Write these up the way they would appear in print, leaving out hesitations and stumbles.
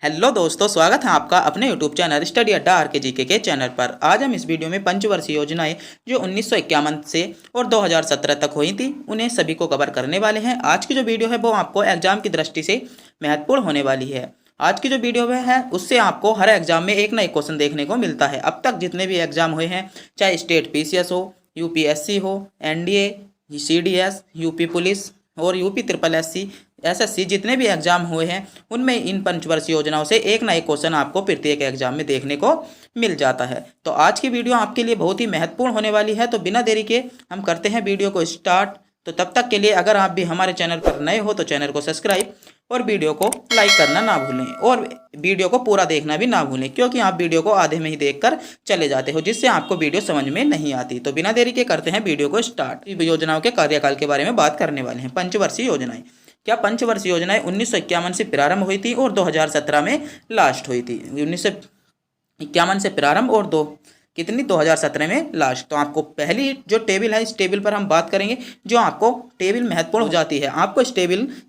Hello दोस्तों, स्वागत है आपका अपने यूट्यूब चैनल स्टडी अड्डा आर के चैनल पर। आज हम इस वीडियो में पंचवर्षीय योजनाएं जो 1951 से और 2017 तक हुई थी उन्हें सभी को कवर करने वाले हैं। आज की जो वीडियो है वो आपको एग्जाम की दृष्टि से महत्वपूर्ण होने वाली है। आज की जो वीडियो है उससे आपको हर एग्जाम में एक ना एक क्वेश्चन देखने को मिलता है। अब तक जितने भी एग्जाम हुए हैं, चाहे स्टेट पीसीएस हो, यूपीएससी हो, एनडीए, सीडीएस, यूपी पुलिस और यूपी ट्रिपल एससी, एसएससी, जितने भी एग्जाम हुए हैं उनमें इन पंचवर्षीय योजनाओं से एक ना एक क्वेश्चन आपको प्रत्येक एग्जाम में देखने को मिल जाता है। तो आज की वीडियो आपके लिए बहुत ही महत्वपूर्ण होने वाली है। तो बिना देरी के हम करते हैं वीडियो को स्टार्ट। तो तब तक के लिए अगर आप भी हमारे चैनल पर नए हो तो चैनल को सब्सक्राइब और वीडियो को लाइक करना ना भूलें और वीडियो को पूरा देखना भी ना भूलें, क्योंकि आप वीडियो को आधे में ही देखकर चले जाते हो जिससे आपको वीडियो समझ में नहीं आती। तो बिना देरी के करते हैं वीडियो को स्टार्ट। योजनाओं के कार्यकाल के बारे में बात करने वाले हैं। पंचवर्षीय योजनाएं। क्या पंचवर्षीय योजनाएं 1951 से प्रारंभ हुई थी और 2017 में लास्ट हुई थी। 1951 से प्रारंभ और 2017 में लास्ट। तो आपको पहली जो टेबल है इस टेबल पर हम बात करेंगे, जो आपको टेबल महत्वपूर्ण हो जाती है। आपको इस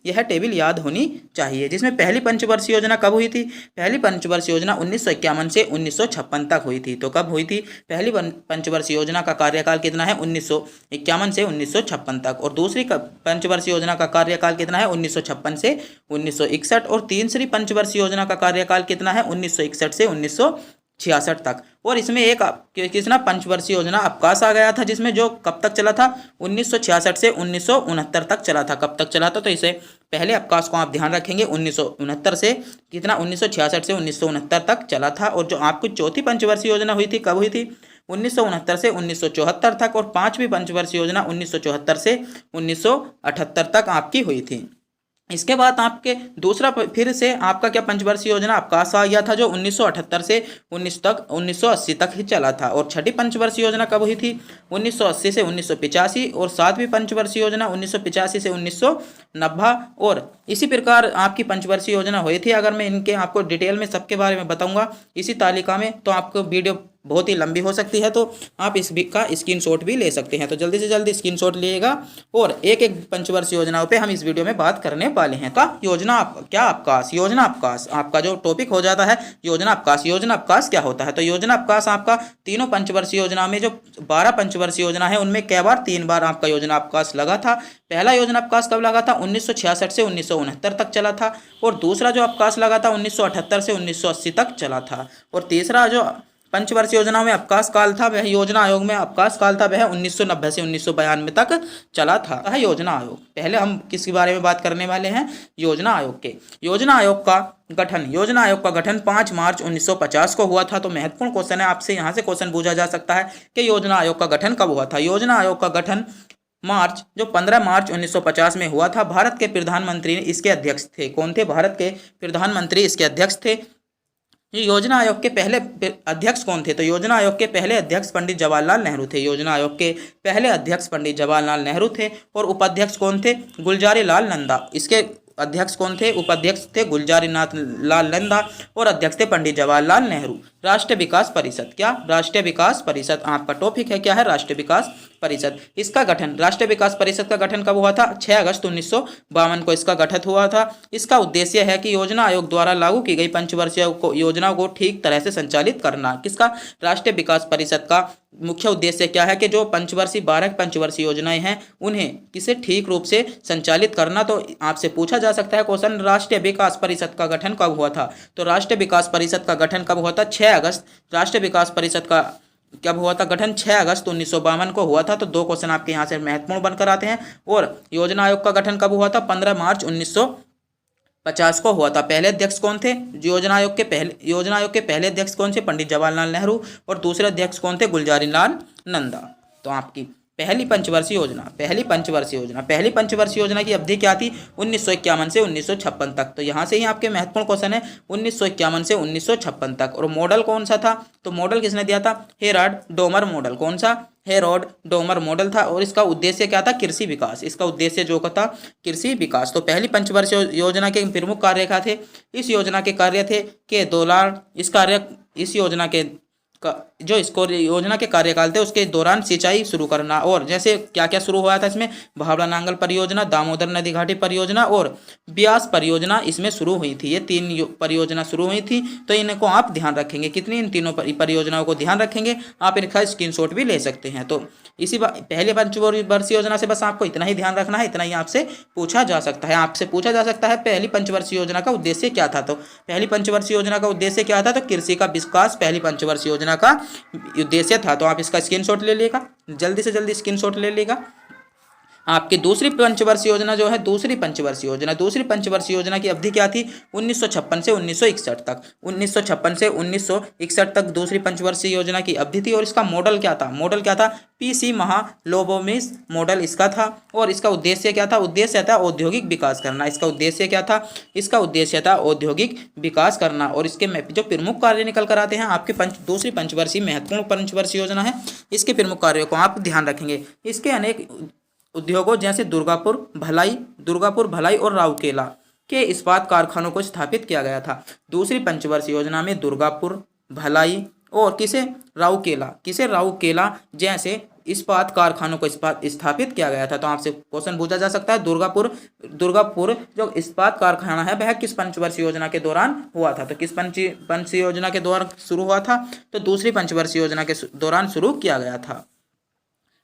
यह टेबल याद होनी चाहिए, जिसमें पहली पंचवर्षीय योजना कब हुई थी। पहली पंचवर्षीय योजना 1951 से 1956 तक हुई थी। तो कब हुई थी पहली पंचवर्षीय योजना का कार्यकाल कितना है, 1951 से 1956 तक। और दूसरी पंचवर्षीय योजना का कार्यकाल कितना है, 1956 से 1961। और तीसरी पंचवर्षीय योजना का कार्यकाल कितना है, 1961 से 1966 तक। और इसमें एक किसना पंचवर्षीय योजना अवकाश आ गया था, जिसमें जो कब तक चला था, 1966 से 1969 तक चला था। कब तक चला था, तो इसे पहले अवकाश को आप ध्यान रखेंगे, 1969 से कितना, 1966 से 1969 तक चला था। और जो आपकी चौथी पंचवर्षीय योजना हुई थी, कब हुई थी, 1969 से 1974 तक। और पांचवी पंचवर्षीय योजना 1974 से 1978 तक आपकी हुई थी। इसके बाद आपके दूसरा फिर से आपका क्या पंचवर्षीय योजना अवकाश आ गया था, जो 1978 से 1980 तक ही चला था। और छठी पंचवर्षीय योजना कब हुई थी, 1980 से 1985। और सातवीं पंचवर्षीय योजना 1985 से 1990। और इसी प्रकार आपकी पंचवर्षीय योजना हुई थी। अगर मैं इनके आपको डिटेल में सबके बारे में बताऊंगा इसी तालिका में, तो आपको वीडियो बहुत ही लंबी हो सकती है। तो आप का स्क्रीनशॉट भी ले सकते हैं। तो जल्दी से जल्दी स्क्रीनशॉट लीजिएगा और एक एक पंचवर्षीय योजनाओं पे हम इस वीडियो में बात करने वाले हैं। तो योजना क्या अवकाश, योजना अवकाश आपका जो टॉपिक हो जाता है योजना अवकाश। योजना अवकाश क्या होता है, तो योजना अवकाश आपका तीनों पंचवर्षीय योजना में जो 12 पंचवर्षीय योजना है उनमें कै बार, 3 बार आपका योजना अवकाश लगा था। पहला योजना अवकाश कब लगा था, 1966 से 1969 तक चला था। और दूसरा जो अवकाश लगा था 1978 से 1980 तक चला था। और तीसरा जो पंचवर्षीय योजना में अवकाश काल था, वह योजना आयोग में अवकाश काल था, वह 1990 से 1992 तक चला था। वह योजना आयोग। पहले हम किसके बारे में बात करने वाले हैं, योजना आयोग के। योजना आयोग का गठन। योजना आयोग का गठन 5 मार्च 1950 को हुआ था। तो महत्वपूर्ण क्वेश्चन है, आपसे यहाँ से क्वेश्चन पूछा जा सकता है कि योजना आयोग का गठन कब हुआ था। योजना आयोग का गठन जो 15 मार्च 1950 में हुआ था। भारत के प्रधानमंत्री इसके अध्यक्ष थे। कौन थे, भारत के प्रधानमंत्री इसके अध्यक्ष थे। ये योजना आयोग के पहले अध्यक्ष कौन थे, तो योजना आयोग के पहले अध्यक्ष पंडित जवाहरलाल नेहरू थे। योजना आयोग के पहले अध्यक्ष पंडित जवाहरलाल नेहरू थे। और उपाध्यक्ष कौन थे, गुलजारी लाल नंदा। इसके अध्यक्ष कौन थे, उपाध्यक्ष थे गुलजारी लाल नंदा और अध्यक्ष थे पंडित जवाहरलाल नेहरू। राष्ट्रीय विकास परिषद। क्या, राष्ट्रीय विकास परिषद आपका टॉपिक है, क्या है, राष्ट्रीय विकास परिषद। इसका गठन, राष्ट्रीय विकास परिषद का गठन कब हुआ था, 6 अगस्त 1952 को इसका गठन हुआ था। इसका उद्देश्य है कि योजना आयोग द्वारा लागू की गई पंचवर्षीय योजनाओं को ठीक तरह से संचालित करना। किसका, राष्ट्रीय विकास परिषद का मुख्य उद्देश्य क्या है कि जो 12 पंचवर्षीय योजनाएं हैं उन्हें किसे ठीक रूप से संचालित करना। तो आपसे पूछा जा सकता है क्वेश्चन, राष्ट्रीय विकास परिषद का गठन कब हुआ था, तो राष्ट्रीय विकास परिषद का गठन कब हुआ था, 6 अगस्त। राष्ट्रीय विकास परिषद का कब हुआ था गठन, 6 अगस्त 1952 को हुआ था। तो 2 क्वेश्चन आपके यहाँ से महत्वपूर्ण बनकर आते हैं। और योजना आयोग का गठन कब हुआ था, 15 मार्च 1950 को हुआ था। पहले अध्यक्ष कौन थे, योजना आयोग के पहले अध्यक्ष कौन थे, पंडित जवाहरलाल नेहरू। और दूसरे अध्यक्ष कौन थे, गुलजारी लाल नंदा। तो आपकी पहली पंचवर्षीय योजना की अवधि क्या थी, 1951 से 1956 तक। तो यहाँ से ही आपके महत्वपूर्ण क्वेश्चन है, 1951 से 1956 तक। और मॉडल कौन सा था, तो मॉडल किसने दिया था, हेराल्ड डोमर मॉडल। कौन सा, हेरोल्ड डोमर मॉडल था। और इसका उद्देश्य क्या था, कृषि विकास। इसका उद्देश्य जो था कृषि विकास। तो पहली पंचवर्षीय योजना के प्रमुख कार्य क्या थे, इस योजना के कार्य थे कि 2 लाख, इस योजना के जो इसको योजना के कार्यकाल थे उसके दौरान सिंचाई शुरू करना। और जैसे क्या क्या शुरू हुआ था इसमें, भावड़ा नांगल परियोजना, दामोदर नदी घाटी परियोजना और ब्यास परियोजना इसमें शुरू हुई थी। ये 3 परियोजना शुरू हुई थी, तो इनको आप ध्यान रखेंगे। कितनी, इन तीनों परियोजनाओं को ध्यान रखेंगे। आप इनका स्क्रीनशॉट भी ले सकते हैं। तो इसी पहले पंचवर्षीय योजना से बस आपको इतना ही ध्यान रखना है। इतना ही आपसे पूछा जा सकता है। आपसे पूछा जा सकता है पहली पंचवर्षीय योजना का उद्देश्य क्या था। तो पहली पंचवर्षीय योजना का उद्देश्य क्या था, तो कृषि का विकास पहली पंचवर्षीय योजना का उद्देश्य था। तो आप इसका स्क्रीनशॉट ले लेगा, जल्दी से जल्दी स्क्रीनशॉट ले लेगा। आपकी दूसरी पंचवर्षीय योजना जो है, दूसरी पंचवर्षीय योजना की अवधि क्या थी, 1956 से 1961 तक। 1956 से 1961 तक दूसरी पंचवर्षीय योजना की अवधि थी। और इसका मॉडल क्या था, पीसी महालोबोमिस मॉडल इसका था। और इसका उद्देश्य क्या था, उद्देश्य था औद्योगिक विकास करना। इसका उद्देश्य क्या था, इसका उद्देश्य था औद्योगिक विकास करना। और इसके जो प्रमुख कार्य निकल कर आते हैं आपके दूसरी पंचवर्षीय महत्वपूर्ण पंचवर्षीय योजना है, इसके प्रमुख कार्यों को आप ध्यान रखेंगे। इसके अनेक उद्योगों जैसे दुर्गापुर, भलाई और राउरकेला के इस्पात कारखानों को स्थापित किया गया था। दूसरी पंचवर्षीय योजना में दुर्गापुर, भलाई और राउरकेला जैसे इस्पात कारखानों को स्थापित किया गया था। तो आपसे क्वेश्चन पूछा जा सकता है, दुर्गापुर जो इस्पात कारखाना है वह किस पंचवर्षीय योजना के दौरान हुआ था। तो किस पंचवर्षीय योजना के दौरान शुरू हुआ था, तो दूसरी पंचवर्षीय योजना के दौरान शुरू किया गया था।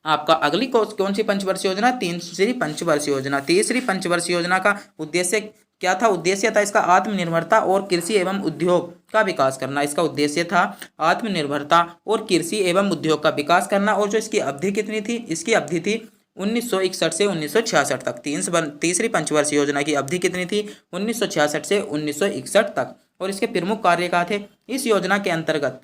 आपका अगली कौन सी पंचवर्षीय योजना, तीसरी पंचवर्षीय योजना। तीसरी पंचवर्षीय योजना का उद्देश्य क्या था, उद्देश्य था इसका आत्मनिर्भरता और कृषि एवं उद्योग का विकास करना। इसका उद्देश्य था आत्मनिर्भरता और कृषि एवं उद्योग का विकास करना। और जो इसकी अवधि कितनी थी, इसकी अवधि थी 1961 से 1966 तक। तीसरी पंचवर्षीय योजना की अवधि कितनी थी, 1966 से 1961 तक। और इसके प्रमुख कार्य क्या थे, इस योजना के अंतर्गत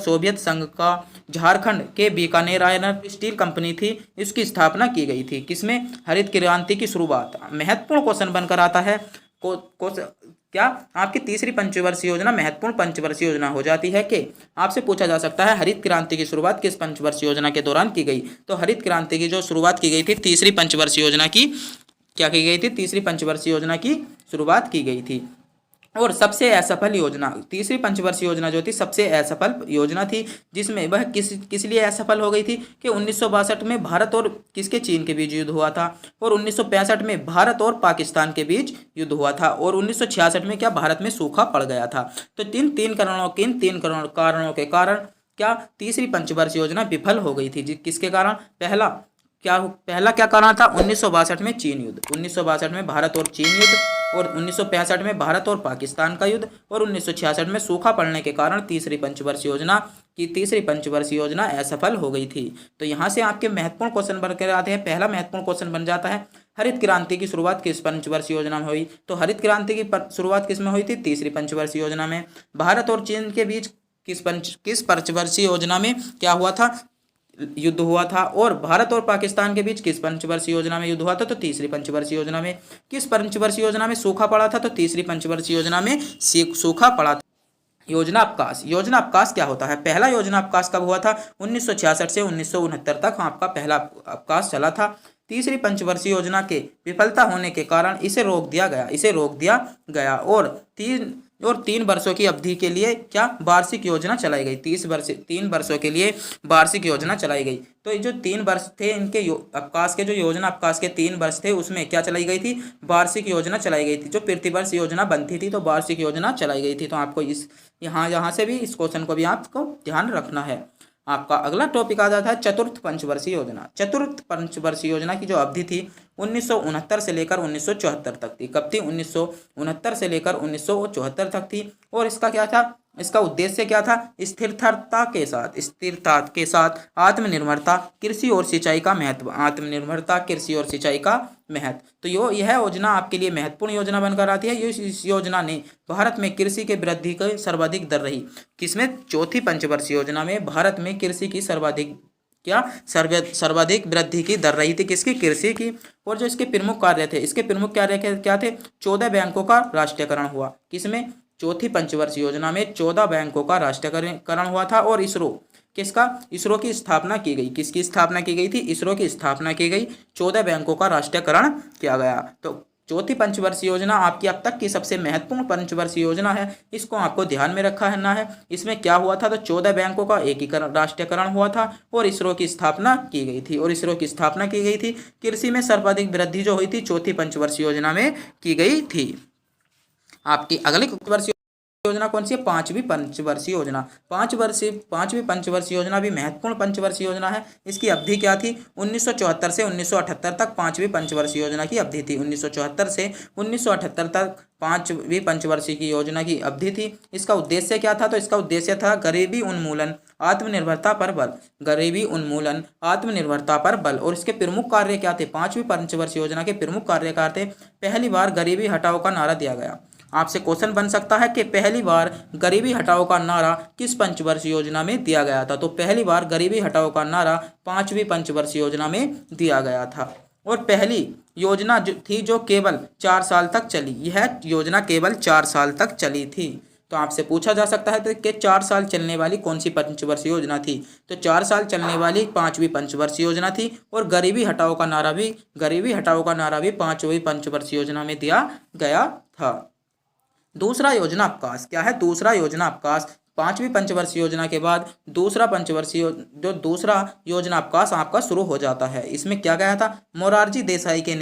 सोवियत संघ का झारखंड के बीकानेर आयरन स्टील कंपनी थी, इसकी स्थापना की गई थी। किसमें, हरित क्रांति की शुरुआत। महत्वपूर्ण क्वेश्चन बनकर आता है। क्या आपकी तीसरी पंचवर्षीय योजना महत्वपूर्ण पंचवर्षीय योजना हो जाती है कि आपसे पूछा जा सकता है हरित क्रांति की शुरुआत किस पंचवर्षीय योजना के दौरान की गई। तो हरित क्रांति की जो शुरुआत की गई थी तीसरी पंचवर्षीय योजना की, क्या की गई थी, तीसरी पंचवर्षीय योजना की शुरुआत की गई थी। और सबसे असफल योजना, तीसरी पंचवर्षीय योजना जो थी सबसे असफल योजना थी, जिसमें वह किस लिए असफल हो गई थी कि 1962 में भारत और चीन के बीच युद्ध हुआ था। और 1965 में भारत और पाकिस्तान के बीच युद्ध हुआ था। और 1966 में क्या भारत में सूखा पड़ गया था। तो तीन कारणों के कारण क्या तीसरी पंचवर्षीय योजना विफल हो गई थी। किसके कारण, पहला क्या कारण था, 1962 में चीन युद्ध, 1962 में भारत और चीन युद्ध, और 1965 में भारत और पाकिस्तान का युद्ध, और 1966 में सूखा पड़ने के कारण तीसरी पंचवर्षीय योजना असफल हो गई थी। तो यहाँ से आपके महत्वपूर्ण क्वेश्चन बनकर आते हैं। पहला महत्वपूर्ण क्वेश्चन बन जाता है, हरित क्रांति की शुरुआत किस पंचवर्षीय योजना में हुई। तो हरित क्रांति की शुरुआत किस में हुई थी, तीसरी पंचवर्षीय योजना में। भारत और चीन के बीच किस पंचवर्षीय योजना में क्या हुआ था, युद्ध हुआ था। और भारत और पाकिस्तान के बीच किस पंचवर्षीय योजना में युद्ध हुआ था, तो तीसरी पंचवर्षीय योजना में। किस पंचवर्षीय योजना में सूखा पड़ा था, तो तीसरी पंचवर्षीय योजना में सूखा पड़ा था। योजना अवकाश क्या होता है, पहला योजना अवकाश कब हुआ था, 1966 से 1969 तक आपका पहला अवकाश चला था। तीसरी पंचवर्षीय योजना के विफलता होने के कारण इसे रोक दिया गया और 3 वर्षों की अवधि के लिए क्या वार्षिक योजना चलाई गई। 3 वर्षों के लिए वार्षिक योजना चलाई गई। तो ये जो 3 वर्ष थे इनके अवकाश के, जो योजना अवकाश के 3 वर्ष थे, उसमें क्या चलाई गई थी, वार्षिक योजना चलाई गई थी। जो प्रतिवर्ष योजना बनती थी तो वार्षिक योजना चलाई गई थी। तो आपको यहाँ से भी इस क्वेश्चन को भी आपको ध्यान रखना है। आपका अगला टॉपिक आ जाता है चतुर्थ पंचवर्षीय योजना। चतुर्थ पंचवर्षीय योजना की जो अवधि थी 1969 से लेकर 1974 तक थी। कब थी, 1969 से लेकर 1974 तक थी। और इसका क्या था, इसका उद्देश्य क्या था, स्थिरता के साथ आत्मनिर्भरता, कृषि और सिंचाई का महत्व। तो यह योजना आपके लिए महत्वपूर्ण योजना बनकर आती है। इस योजना ने भारत में कृषि के वृद्धि की सर्वाधिक दर रही। किसमें, चौथी पंचवर्षीय योजना में भारत में कृषि की सर्वाधिक वृद्धि की दर रही थी। किसकी, कृषि की। और जो इसके प्रमुख कार्य थे, क्या थे, 14 बैंकों का राष्ट्रीयकरण हुआ। किसमें, चौथी पंचवर्षीय योजना में 14 बैंकों का राष्ट्रीयकरण हुआ था। और इसरो की स्थापना की गई। किसकी स्थापना की गई थी, इसरो की स्थापना की गई। 14 बैंकों का राष्ट्रीयकरण किया गया। तो चौथी पंचवर्षीय योजना आपकी अब तक की सबसे महत्वपूर्ण पंचवर्षीय योजना है, इसको आपको ध्यान में रखना है। इसमें क्या हुआ था, तो 14 बैंकों का एकीकरण राष्ट्रीयकरण हुआ था और इसरो की स्थापना की गई थी। कृषि में सर्वाधिक वृद्धि जो हुई थी चौथी पंचवर्षीय योजना में की गई थी। आपकी अगली वर्षीय योजना कौन सी है, पांचवी पंचवर्षीय योजना। पांचवी पंचवर्षीय योजना भी महत्वपूर्ण पंचवर्षीय योजना है। इसकी अवधि क्या थी, 1974 से 1978 तक पांचवी पंचवर्षीय योजना की अवधि थी। 1974 से 1978 तक पांचवी पंचवर्षीय की योजना की अवधि थी। इसका उद्देश्य क्या था, तो इसका उद्देश्य था गरीबी उन्मूलन, आत्मनिर्भरता पर बल। गरीबी उन्मूलन, आत्मनिर्भरता पर बल। और इसके प्रमुख कार्य क्या थे, पांचवी पंचवर्षीय योजना के प्रमुख कार्य क्या थे। पहली बार गरीबी हटाओ का नारा दिया गया। आपसे क्वेश्चन बन सकता है कि पहली बार गरीबी हटाओ का नारा किस पंचवर्षीय योजना में दिया गया था, तो पहली बार गरीबी हटाओ का नारा पांचवी पंचवर्षीय योजना में दिया गया था। और पहली योजना जो थी जो केवल 4 साल तक चली, यह योजना केवल 4 साल तक चली थी। तो आपसे पूछा जा सकता है कि 4 साल चलने वाली कौन सी पंचवर्षीय योजना थी, तो 4 साल चलने वाली पांचवी पंचवर्षीय योजना थी। और गरीबी हटाओ का नारा भी पांचवी पंचवर्षीय योजना में दिया गया था। दूसरा योजना अवकाश क्या है, दूसरा योजना अवकाश पांचवी पंचवर्षीय योजना के बाद दूसरा योजना अवकाश आपका शुरू हो जाता है। इसमें क्या गया था, मोरारजी देसाई के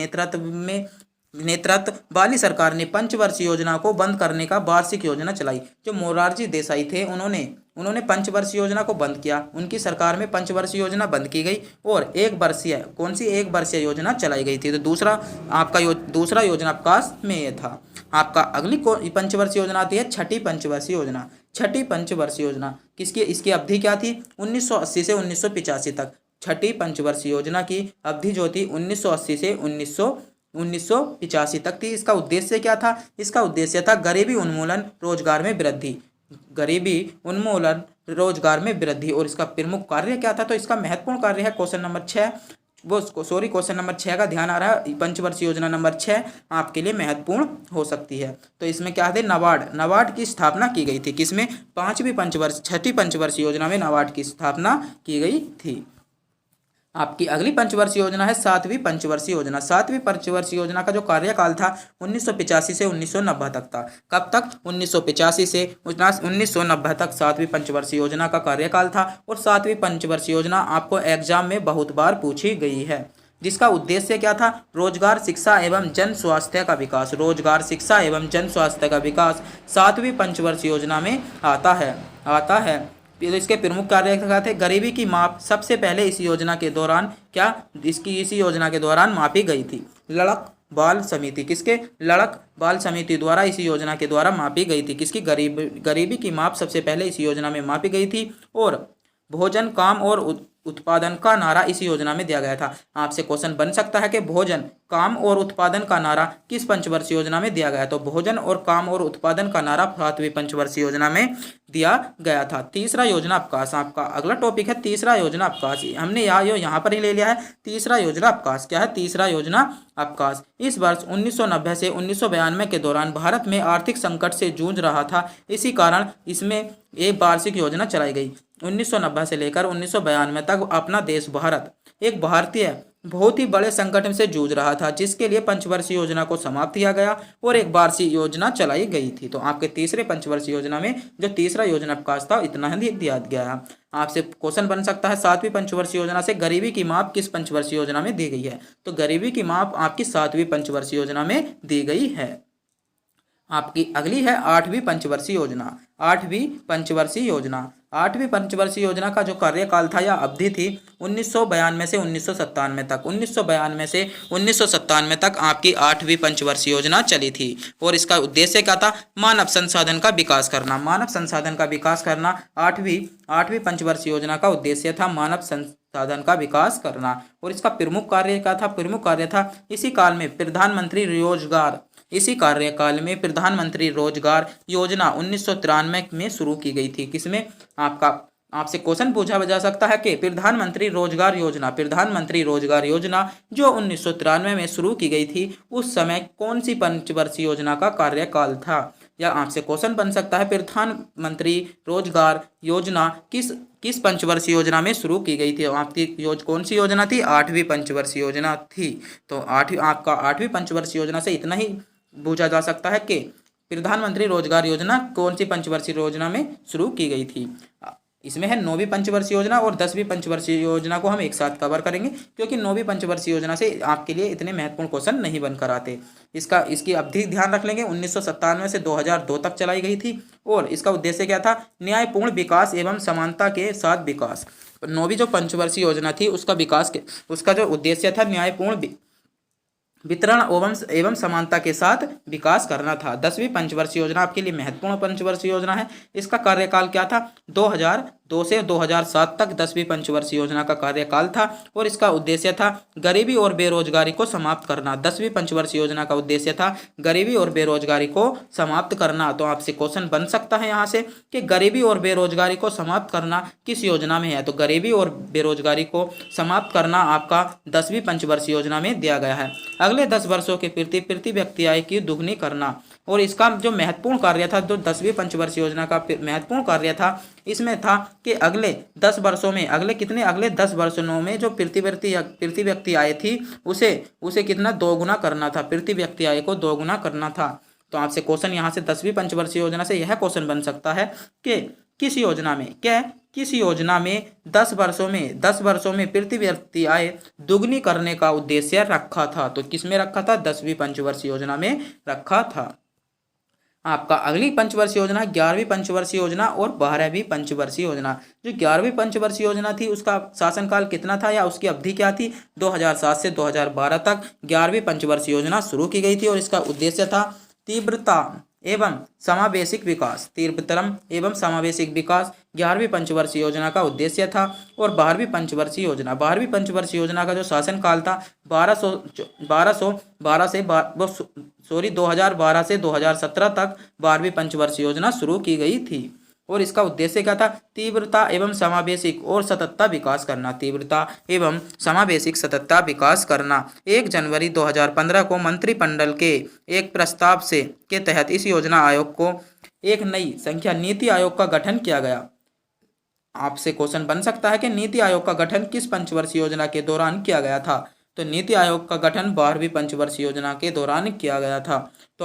नेतृत्व वाली सरकार ने पंचवर्षीय योजना को बंद करने का वार्षिक योजना चलाई। जो मोरारजी देसाई थे उन्होंने पंचवर्षीय योजना को बंद किया। उनकी सरकार में पंचवर्षीय योजना बंद की गई और एक वर्षीय योजना चलाई गई थी। तो दूसरा योजना अवकाश में यह था। आपका अगली पंचवर्षीय योजना आती है छठी पंचवर्षीय योजना। छठी पंचवर्षीय योजना इसकी अवधि क्या थी, 1980 से 1985 तक। छठी पंचवर्षीय योजना की अवधि जो थी 1980 से 1985 तक थी। इसका उद्देश्य क्या था, इसका उद्देश्य था गरीबी उन्मूलन, रोजगार में वृद्धि। और इसका प्रमुख कार्य क्या था, तो इसका महत्वपूर्ण कार्य है क्वेश्चन नंबर 6 का ध्यान आ रहा है। पंचवर्षीय योजना नंबर 6 आपके लिए महत्वपूर्ण हो सकती है। तो इसमें क्या थे, नाबार्ड की स्थापना की गई थी। किसमें, छठी पंचवर्षीय योजना में नाबार्ड की स्थापना की गई थी। आपकी अगली पंचवर्षीय योजना है सातवीं पंचवर्षीय योजना। सातवीं पंचवर्षीय योजना का जो कार्यकाल था 1985 से 1990 तक था। कब तक, 1985 से 1990 तक सातवीं पंचवर्षीय योजना का कार्यकाल था। और सातवीं पंचवर्षीय योजना आपको एग्जाम में बहुत बार पूछी गई है, जिसका उद्देश्य क्या था, रोजगार, शिक्षा एवं जन स्वास्थ्य का विकास सातवीं पंचवर्षीय योजना में आता है। इसके प्रमुख कार्य क्या थे, गरीबी की माप सबसे पहले इसी योजना के दौरान मापी गई थी। लड़क बाल समिति द्वारा इसी योजना के द्वारा मापी गई थी। किसकी, गरीबी की माप सबसे पहले इसी योजना में मापी गई थी। और भोजन, काम और उत्पादन का नारा इसी योजना में दिया गया था। आपसे क्वेश्चन बन सकता है कि भोजन, काम और उत्पादन का नारा किस पंचवर्षीय योजना में दिया गया, तो भोजन और काम और उत्पादन का नारा सातवीं पंचवर्षीय योजना में दिया गया था। तीसरा योजना अवकाश आपका अगला टॉपिक है। तीसरा योजना अवकाश हमने यहाँ पर ही ले लिया है। तीसरा योजना अवकाश क्या है, तीसरा योजना अवकाश इस वर्ष 1990 से 1992 के दौरान भारत में आर्थिक संकट से जूझ रहा था। इसी कारण इसमें एक वार्षिक योजना चलाई गई। 1990 से लेकर 1992 तक अपना देश भारत एक बहुत ही बड़े संकट से जूझ रहा था, जिसके लिए पंचवर्षीय योजना को समाप्त किया गया और एक वार्षिक योजना चलाई गई थी। तो आपके तीसरे पंचवर्षीय योजना में जो तीसरा योजना अवकाश था इतना ही दिया गया। आपसे क्वेश्चन बन सकता है सातवीं पंचवर्षीय योजना से गरीबी की माप किस पंचवर्षीय योजना में दी गई है, तो गरीबी की माप आपकी सातवीं पंचवर्षीय योजना में दी गई है। आपकी अगली है आठवीं पंचवर्षीय योजना। आठवीं पंचवर्षीय योजना का जो कार्यकाल था या अवधि थी 1992 से 1997 तक। 1992 से 1997 तक आपकी आठवीं पंचवर्षीय योजना चली थी। और इसका उद्देश्य क्या था, मानव संसाधन का विकास करना। आठवीं पंचवर्षीय योजना का उद्देश्य था मानव संसाधन का विकास करना। और इसका प्रमुख कार्य क्या था, इसी कार्यकाल में प्रधानमंत्री रोजगार योजना 1993 में शुरू की गई थी। किसमें, आपसे क्वेश्चन पूछा जा सकता है कि प्रधानमंत्री रोजगार योजना जो 1993 में शुरू की गई थी, उस समय कौन सी पंचवर्षीय योजना का कार्यकाल था। या आपसे क्वेश्चन बन सकता है प्रधानमंत्री रोजगार योजना किस पंचवर्षीय योजना में शुरू की गई थी। आपकी कौन सी योजना थी? 8वीं पंचवर्षीय योजना थी। तो आपका 8वीं पंचवर्षीय योजना से इतना ही पूछा जा सकता है कि प्रधानमंत्री रोजगार योजना कौन सी पंचवर्षीय योजना में शुरू की गई थी। इसमें है 9वीं पंचवर्षीय योजना और 10वीं पंचवर्षीय योजना को हम एक साथ कवर करेंगे, क्योंकि 9वीं पंचवर्षीय योजना से आपके लिए इतने महत्वपूर्ण क्वेश्चन नहीं बनकर आते। इसकी अवधि ध्यान रख लेंगे, 1997 से 2002 तक चलाई गई थी और इसका उद्देश्य क्या था? न्यायपूर्ण विकास एवं समानता के साथ विकास। 9वीं जो पंचवर्षीय योजना थी उसका जो उद्देश्य था न्यायपूर्ण वितरण एवं समानता के साथ विकास करना था। 10वीं पंचवर्षीय योजना आपके लिए महत्वपूर्ण पंचवर्षीय योजना है। इसका कार्यकाल क्या था? 2002 से 2007 तक 10वीं पंचवर्षीय योजना का कार्यकाल था और इसका उद्देश्य था गरीबी और बेरोजगारी को समाप्त करना। 10वीं पंचवर्षीय योजना का उद्देश्य था गरीबी और बेरोजगारी को समाप्त करना। तो आपसे क्वेश्चन बन सकता है यहाँ से कि गरीबी और बेरोजगारी को समाप्त करना किस योजना में है? तो गरीबी और बेरोजगारी को समाप्त करना आपका 10वीं पंचवर्षीय योजना में दिया गया है। अगले 10 वर्षों के प्रति व्यक्ति आय की दुगनी करना, और इसका जो महत्वपूर्ण कार्य था, जो 10वीं पंचवर्षीय योजना का महत्वपूर्ण कार्य था, इसमें था कि अगले 10 वर्षों में अगले 10 वर्षों में जो प्रति व्यक्ति आय थी उसे कितना दोगुना करना था, प्रति व्यक्ति आय को दोगुना करना था। तो आपसे क्वेश्चन यहाँ से 10वीं पंचवर्षीय योजना से यह क्वेश्चन बन सकता है कि किस योजना में 10 वर्षों में प्रति व्यक्ति आय दुगनी करने का उद्देश्य रखा था। तो किस में रखा था? 10वीं पंचवर्षीय योजना में रखा था। आपका अगली पंचवर्षीय योजना 11वीं पंचवर्षीय योजना और 12वीं पंचवर्षीय योजना। जो 11वीं पंचवर्षीय योजना थी उसका शासनकाल कितना था या उसकी अवधि क्या थी? 2007 से 2012 तक 11वीं पंचवर्षीय योजना शुरू की गई थी और इसका उद्देश्य था तीव्रतम एवं समावेशिक विकास 11वीं पंचवर्षीय योजना का उद्देश्य था। और 12वीं पंचवर्षीय योजना का जो शासनकाल था 2012 से 2017 तक 12वीं पंचवर्षीय योजना शुरू की गई थी और इसका उद्देश्य क्या था? तीव्रता एवं समावेशिक और सततता विकास करना। 1 जनवरी 2015 को मंत्रिमंडल के एक प्रस्ताव के तहत इस योजना आयोग को एक नई संख्या नीति आयोग का गठन किया गया। आपसे क्वेश्चन बन सकता है कि नीति आयोग का गठन किस पंचवर्षीय योजना के दौरान किया गया था? तो नीति आयोग का गठन 12वीं पंचवर्षीय योजना के दौरान किया गया था। तो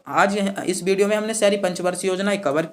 आज इस वीडियो में हमने सारी पंचवर्षीय योजनाएं कवर